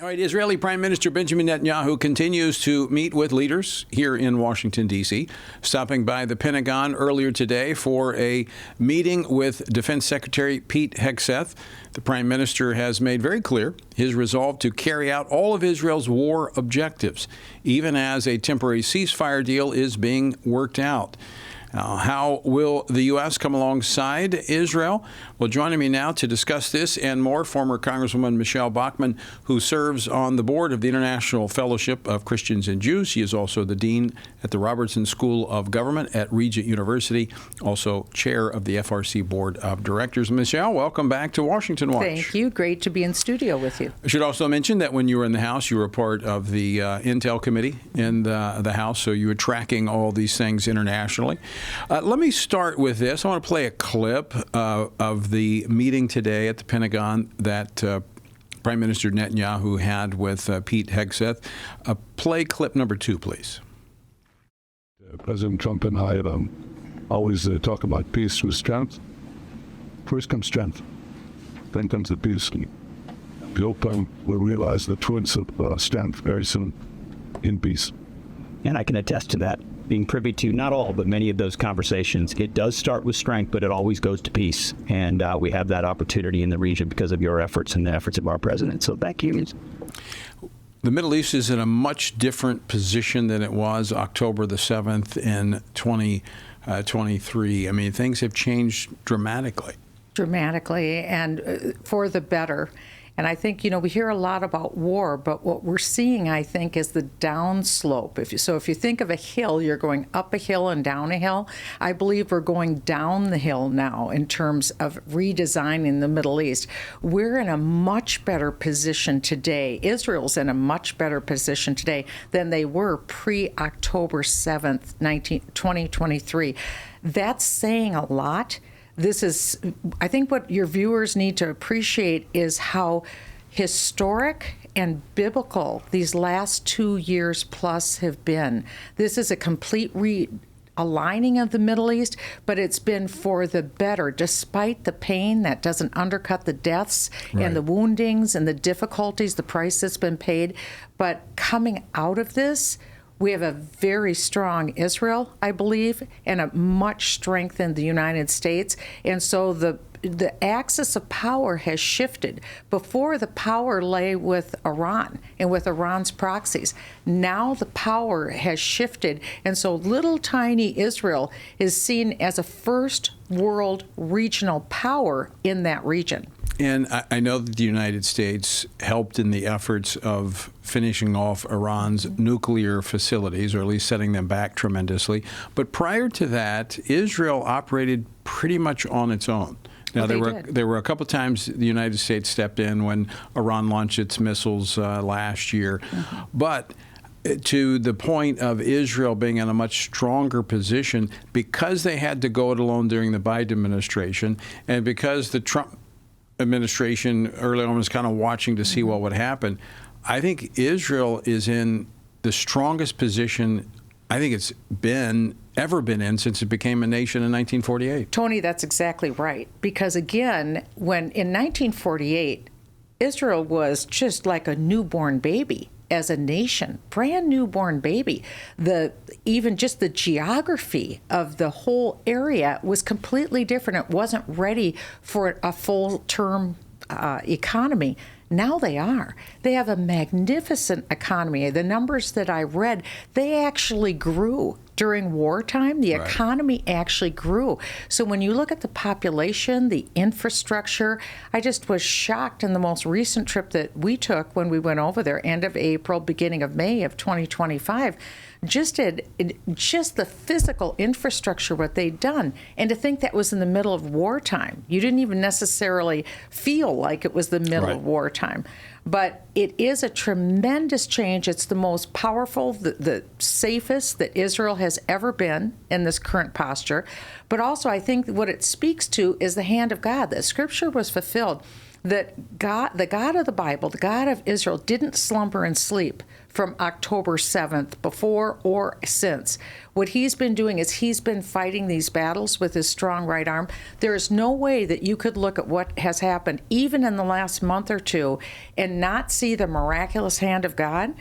All right, Israeli Prime Minister Benjamin Netanyahu continues to meet with leaders here in Washington, D.C., stopping by the Pentagon earlier today for a meeting with Defense Secretary Pete Hegseth. The Prime Minister has made very clear his resolve to carry out all of Israel's war objectives, even as a temporary ceasefire deal is being worked out. How will the U.S. come alongside Israel? Well, joining me now to discuss this and more, former Congresswoman Michele Bachmann, who serves on the board of the International Fellowship of Christians and Jews. She is also the dean at the Robertson School of Government at Regent University, also chair of the FRC Board of Directors. Michele, welcome back to Washington Watch. Thank you. Great to be in studio with you. I should also mention that when you were in the House, you were part of the Intel Committee in the House, so you were tracking all these things internationally. Let me start with this. I want to play a clip of the meeting today at the Pentagon that Prime Minister Netanyahu had with Pete Hegseth. Play clip number 2, please. President Trump and I always talk about peace with strength. First comes strength, then comes the peace. We hope we'll realize the fruits of strength very soon in peace. And I can attest to that, being privy to not all, but many of those conversations. It does start with strength, but it always goes to peace. And we have that opportunity in the region because of your efforts and the efforts of our president. So thank you. The Middle East is in a much different position than it was October the 7th in 2023. I mean, things have changed dramatically. Dramatically, and for the better. And I think, we hear a lot about war, but what we're seeing, I think, is the downslope. If you think of a hill, you're going up a hill and down a hill. I believe we're going down the hill now in terms of redesigning the Middle East. We're in a much better position today. Israel's in a much better position today than they were pre-October 7th, 2023. That's saying a lot. This is, I think what your viewers need to appreciate is how historic and biblical these last 2 years plus have been. This is a complete realigning of the Middle East, but it's been for the better, despite the pain that doesn't undercut the deaths and the woundings and the difficulties, the price that's been paid. But coming out of this, we have a very strong Israel, I believe, and a much strengthened the United States. And so the axis of power has shifted. Before, the power lay with Iran and with Iran's proxies. Now the power has shifted. And so little tiny Israel is seen as a first world regional power in that region. And I know that the United States helped in the efforts of finishing off Iran's nuclear facilities, or at least setting them back tremendously. But prior to that, Israel operated pretty much on its own. Now, there were a couple times the United States stepped in when Iran launched its missiles last year. But to the point of Israel being in a much stronger position because they had to go it alone during the Biden administration, and because the Trump administration early on was kind of watching to see what would happen. I think Israel is in the strongest position I think it's ever been in since it became a nation in 1948. Tony, that's exactly right. Because again, when in 1948, Israel was just like a newborn baby as a nation, brand newborn baby. Even just the geography of the whole area was completely different. It wasn't ready for a full-term economy. Now they are. They have a magnificent economy. The numbers that I read, they actually grew during wartime. The economy actually grew. So when you look at the population, the infrastructure, I just was shocked in the most recent trip that we took when we went over there, end of April, beginning of May of 2025, just the physical infrastructure, what they'd done. And to think that was in the middle of wartime. You didn't even necessarily feel like it was the middle of wartime. But it is a tremendous change. It's the most powerful, the safest that Israel has ever been in this current posture. But also, I think what it speaks to is the hand of God. The scripture was fulfilled that God, the God of the Bible, the God of Israel, didn't slumber and sleep from October 7th, before or since. What he's been doing is he's been fighting these battles with his strong right arm. There is no way that you could look at what has happened, even in the last month or two, and not see the miraculous hand of God.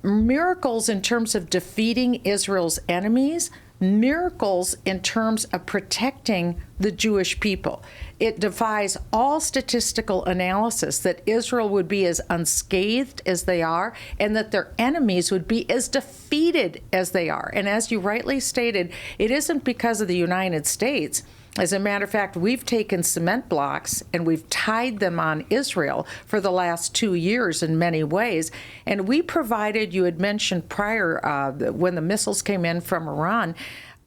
Miracles in terms of defeating Israel's enemies, miracles in terms of protecting the Jewish people. It defies all statistical analysis that Israel would be as unscathed as they are, and that their enemies would be as defeated as they are. And as you rightly stated, it isn't because of the United States. As a matter of fact, we've taken cement blocks and we've tied them on Israel for the last 2 years in many ways. And we provided, you had mentioned prior, when the missiles came in from Iran,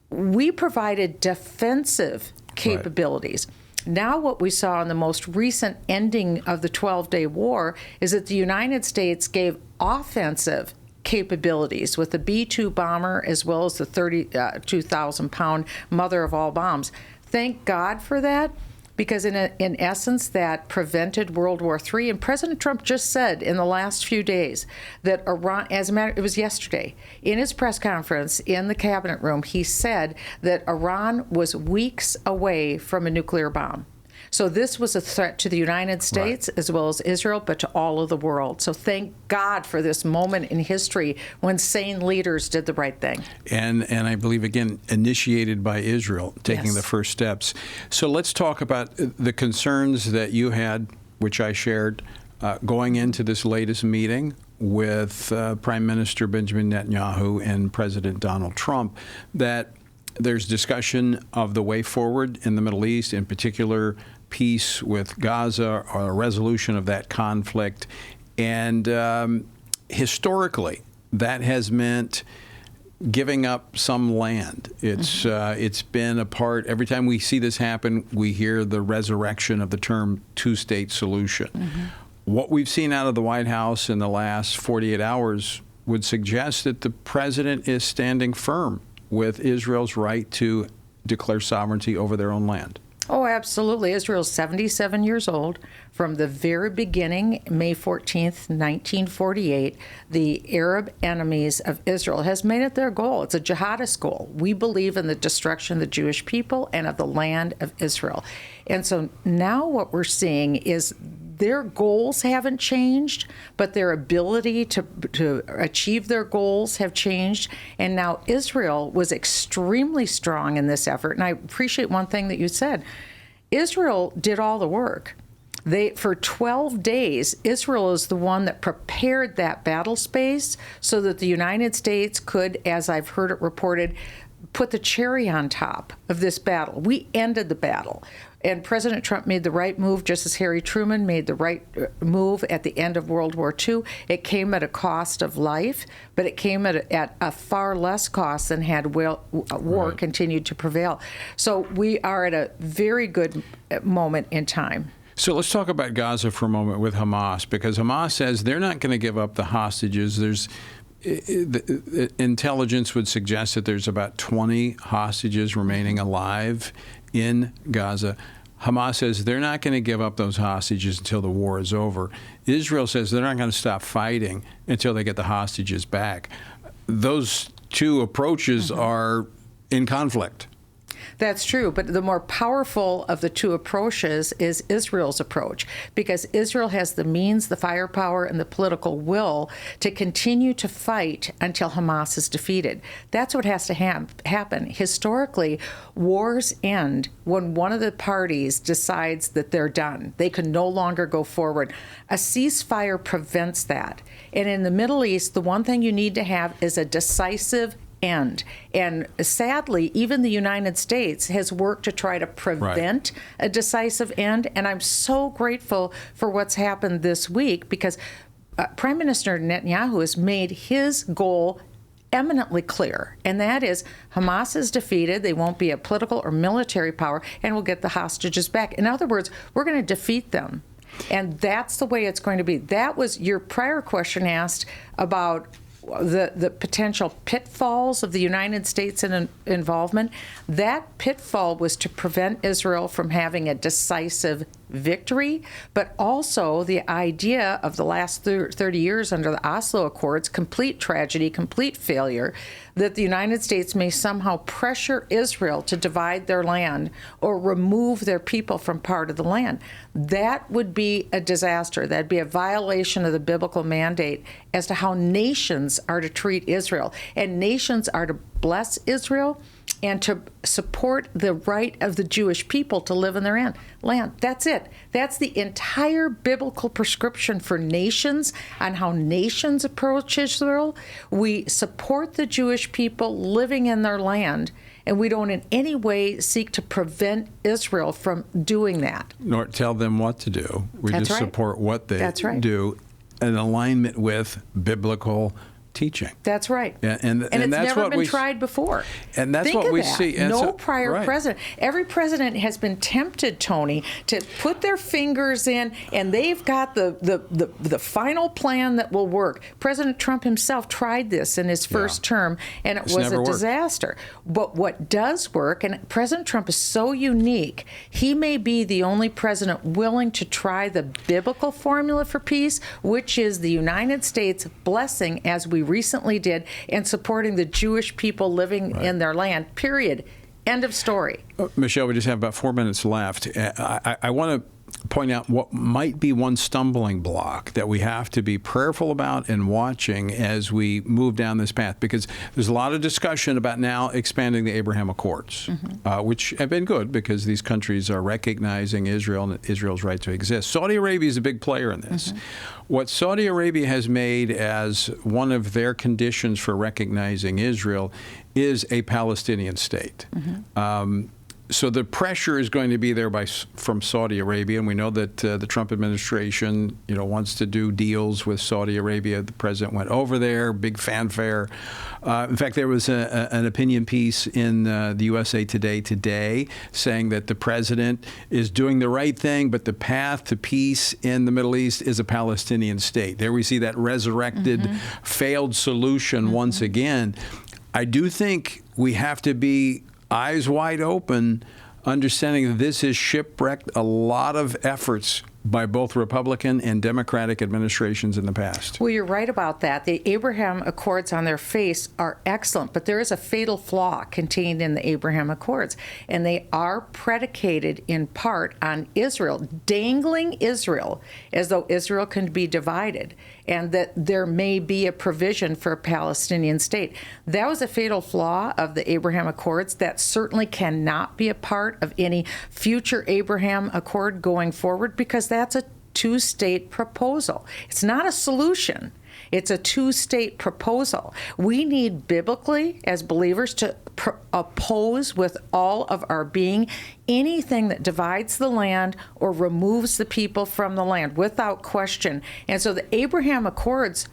we provided defensive capabilities. Right. Now what we saw in the most recent ending of the 12-day war is that the United States gave offensive capabilities with the B-2 bomber as well as the 32,000-pound mother of all bombs. Thank God for that, because in essence, that prevented World War III. And President Trump just said in the last few days that Iran, as a matter, it was yesterday, in his press conference in the cabinet room, he said that Iran was weeks away from a nuclear bomb. So this was a threat to the United States as well as Israel, but to all of the world. So thank God for this moment in history when sane leaders did the right thing. And I believe, again, initiated by Israel, taking the first steps. So let's talk about the concerns that you had, which I shared, going into this latest meeting with Prime Minister Benjamin Netanyahu and President Donald Trump, that there's discussion of the way forward in the Middle East, in particular peace with Gaza or a resolution of that conflict. And historically, that has meant giving up some land. It's been a part, every time we see this happen, we hear the resurrection of the term two-state solution. What we've seen out of the White House in the last 48 hours would suggest that the president is standing firm with Israel's right to declare sovereignty over their own land. Oh, absolutely. Israel's 77 years old. From the very beginning, May 14th, 1948, the Arab enemies of Israel has made it their goal. It's a jihadist goal. We believe in the destruction of the Jewish people and of the land of Israel. And so now what we're seeing is their goals haven't changed, but their ability to achieve their goals have changed. And now Israel was extremely strong in this effort. And I appreciate one thing that you said. Israel did all the work. For 12 days, Israel is the one that prepared that battle space so that the United States could, as I've heard it reported, put the cherry on top of this battle. We ended the battle. And President Trump made the right move, just as Harry Truman made the right move at the end of World War II. It came at a cost of life, but it came at a far less cost than had war continued to prevail. So we are at a very good moment in time. So let's talk about Gaza for a moment with Hamas, because Hamas says they're not going to give up the hostages. The intelligence would suggest that there's about 20 hostages remaining alive in Gaza. Hamas says they're not going to give up those hostages until the war is over. Israel says they're not going to stop fighting until they get the hostages back. Those two approaches are in conflict. That's true, but the more powerful of the two approaches is Israel's approach, because Israel has the means, the firepower, and the political will to continue to fight until Hamas is defeated. That's what has to happen. Historically, wars end when one of the parties decides that they're done. They can no longer go forward. A ceasefire prevents that. And in the Middle East, the one thing you need to have is a decisive end. And sadly, even the United States has worked to try to prevent a decisive end. And I'm so grateful for what's happened this week, because Prime Minister Netanyahu has made his goal eminently clear, and that is Hamas is defeated. They won't be a political or military power, and we'll get the hostages back. In other words, we're going to defeat them. And that's the way it's going to be. That was your prior question asked about the potential pitfalls of the United States involvement. That pitfall was to prevent Israel from having a decisive victory, but also the idea of the last 30 years under the Oslo Accords, complete tragedy, complete failure, that the United States may somehow pressure Israel to divide their land or remove their people from part of the land. That would be a disaster. That'd be a violation of the biblical mandate as to how nations are to treat Israel. And nations are to bless Israel and to support the right of the Jewish people to live in their land. That's it. That's the entire biblical prescription for nations on how nations approach Israel. We support the Jewish people living in their land, and we don't in any way seek to prevent Israel from doing that. Nor tell them what to do. We That's just right. support what they That's right. do in alignment with biblical teaching. That's right. Yeah, and it's that's never what been we tried before. And that's Think what of we that. see. And no so- prior right. president. Every president has been tempted, Tony, to put their fingers in, and they've got the final plan that will work. President Trump himself tried this in his first term, and it It's was never a worked. disaster. But what does work, and President Trump is so unique, he may be the only president willing to try the biblical formula for peace, which is the United States blessing, as we recently did, and supporting the Jewish people living in their land, period. End of story. Michele, we just have about 4 minutes left. I want to point out what might be one stumbling block that we have to be prayerful about and watching as we move down this path, because there's a lot of discussion about now expanding the Abraham Accords, which have been good because these countries are recognizing Israel and Israel's right to exist. Saudi Arabia is a big player in this. What Saudi Arabia has made as one of their conditions for recognizing Israel is a Palestinian state. So the pressure is going to be there from Saudi Arabia, and we know that the Trump administration, wants to do deals with Saudi Arabia. The president went over there, big fanfare. In fact, there was an opinion piece in the USA Today today saying that the president is doing the right thing, but the path to peace in the Middle East is a Palestinian state. There we see that resurrected, failed solution once again. I do think we have to be eyes wide open, understanding that this has shipwrecked a lot of efforts by both Republican and Democratic administrations in the past. Well, you're right about that. The Abraham Accords on their face are excellent, but there is a fatal flaw contained in the Abraham Accords, and they are predicated in part on Israel, dangling Israel as though Israel can be divided, and that there may be a provision for a Palestinian state. That was a fatal flaw of the Abraham Accords. That certainly cannot be a part of any future Abraham Accord going forward, because that's a two-state proposal. It's not a solution. It's a two-state proposal. We need biblically, as believers, to oppose with all of our being anything that divides the land or removes the people from the land, without question. And so the Abraham Accords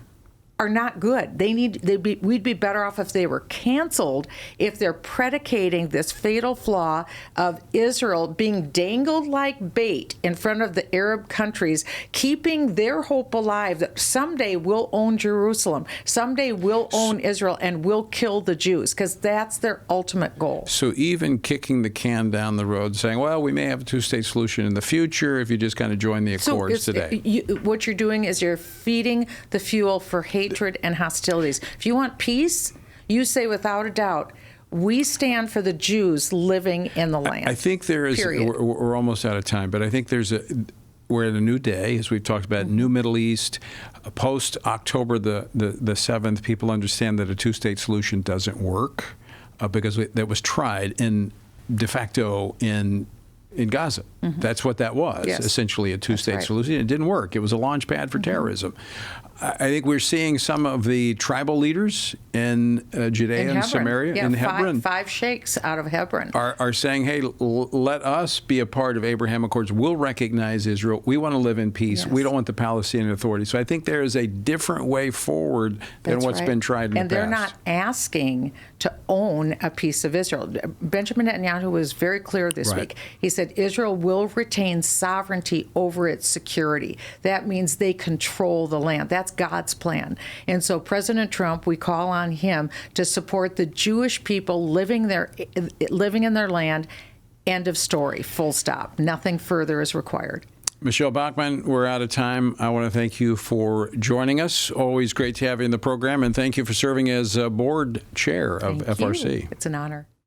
are not good. We'd be better off if they were canceled, if they're predicating this fatal flaw of Israel being dangled like bait in front of the Arab countries, keeping their hope alive that someday we'll own Jerusalem, someday we'll own Israel, and we'll kill the Jews, because that's their ultimate goal. So even kicking the can down the road, saying, well, we may have a two-state solution in the future if you just kind of join the Accords today. What you're doing is you're feeding the fuel for hatred and hostilities. If you want peace, you say without a doubt, we stand for the Jews living in the land. I think there is, we're almost out of time, but I think we're in a new day, as we've talked about, new Middle East. Post-October the 7th, people understand that a two-state solution doesn't work because that was tried in de facto in Gaza. That's what that was, essentially a two-state solution. It didn't work. It was a launch pad for terrorism. I think we're seeing some of the tribal leaders in Judea and Samaria and Hebron. Five sheikhs out of Hebron are saying, hey, let us be a part of Abraham Accords. We'll recognize Israel. We want to live in peace. We don't want the Palestinian Authority. So I think there is a different way forward than what's been tried in the past. And they're not asking to own a piece of Israel. Benjamin Netanyahu was very clear this week. He said Israel will retain sovereignty over its security. That means they control the land. That's God's plan. And so President Trump, we call on him to support the Jewish people living in their land End of story, full stop. Nothing further is required. Michele Bachmann, we're out of time. I want to thank you for joining us. Always great to have you in the program, and thank you for serving as board chair of Thank FRC. you. It's an honor.